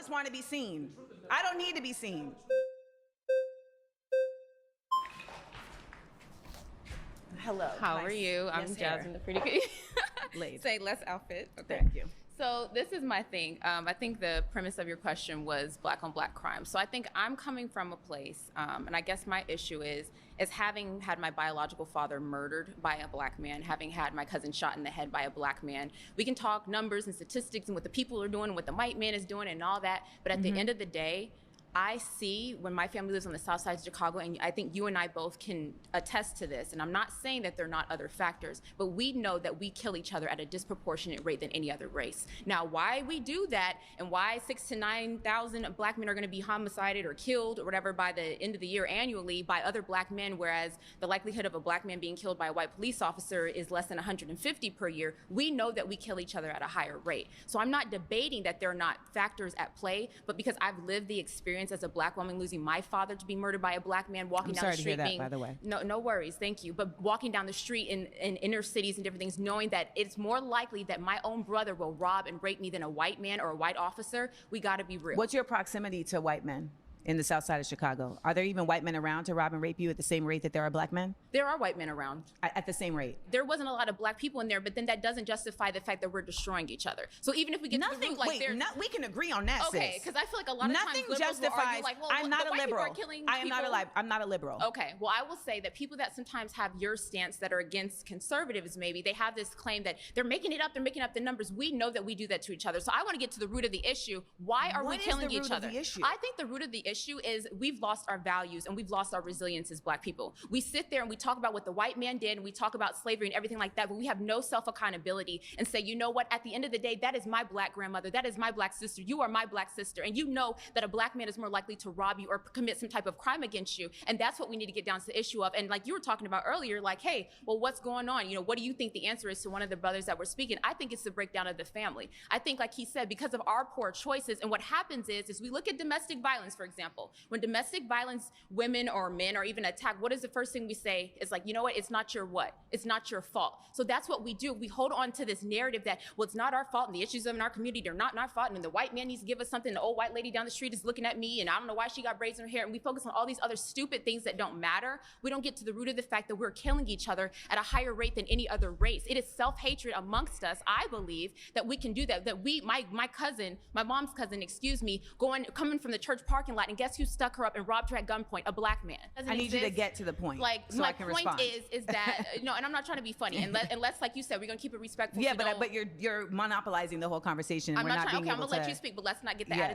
just want to be seen. I don't need to be seen. Hello. How are you? I'm Jasmine, the pretty queen. Lady. Say less outfit. Okay. Thank you. So this is my thing. I think the premise of your question was black on black crime. So I think I'm coming from a place, and I guess my issue is having had my biological father murdered by a black man, having had my cousin shot in the head by a black man. We can talk numbers and statistics and what the people are doing, and what the white man is doing and all that. But at the end of the day, I see when my family lives on the south side of Chicago, and I think you and I both can attest to this, and I'm not saying that there are not other factors, but we know that we kill each other at a disproportionate rate than any other race. Now, why we do that and why 6,000 to 9,000 black men are gonna be homicided or killed or whatever by the end of the year annually by other black men, whereas the likelihood of a black man being killed by a white police officer is less than 150 per year, we know that we kill each other at a higher rate. So I'm not debating that there are not factors at play, but because I've lived the experience as a black woman losing my father to be murdered by a black man walking down the street. I'm sorry to hear that, by the way. No worries, thank you. But walking down the street in inner cities and different things, knowing that it's more likely that my own brother will rob and rape me than a white man or a white officer, we gotta be real. What's your proximity to white men in the south side of Chicago? Are there even white men around to rob and rape you at the same rate that there are black men? There are white men around. At the same rate? There wasn't a lot of black people in there, but then that doesn't justify the fact that we're destroying each other. So even if we get to the root, like we can agree on that, okay, because I feel like a lot of times liberals will argue like, well, I'm not the a white people liberal. are killing I'm not a liberal. Okay, well, I will say that people that sometimes have your stance that are against conservatives, maybe, they have this claim that they're making it up, they're making up the numbers. We know that we do that to each other. So I want to get to the root of the issue. Why are we killing each other? I think the root of the issue is we've lost our values and we've lost our resilience as black people. We sit there and we talk about what the white man did and we talk about slavery and everything like that, but we have no self-accountability and say, you know what, at the end of the day, that is my black grandmother, that is my black sister, you are my black sister, and you know that a black man is more likely to rob you or commit some type of crime against you, and that's what we need to get down to the issue of. And like you were talking about earlier, like, hey, well, what's going on? You know, what do you think the answer is to one of the brothers that were speaking? I think it's the breakdown of the family. I think, like he said, because of our poor choices, and what happens is we look at domestic violence, for example. When domestic violence, women or men are even attacked, what is the first thing we say? It's like, you know what, it's not your what? It's not your fault. So that's what we do. We hold on to this narrative that, well, it's not our fault, and the issues in our community, they're not our fault, and the white man needs to give us something, the old white lady down the street is looking at me, and I don't know why she got braids in her hair, and we focus on all these other stupid things that don't matter. We don't get to the root of the fact that we're killing each other at a higher rate than any other race. It is self-hatred amongst us, I believe, that we can do that, that we, my cousin, my mom's cousin, excuse me, coming from the church parking lot, and guess who stuck her up and robbed her at gunpoint? A black man. I need you to get to the point, like, so my I can point respond. is that, no, and I'm not trying to be funny, unless, like you said, we're gonna keep it respectful. Yeah, but you're monopolizing the whole conversation. I'm not trying, okay, I'm gonna let you speak, but let's not get the attitude.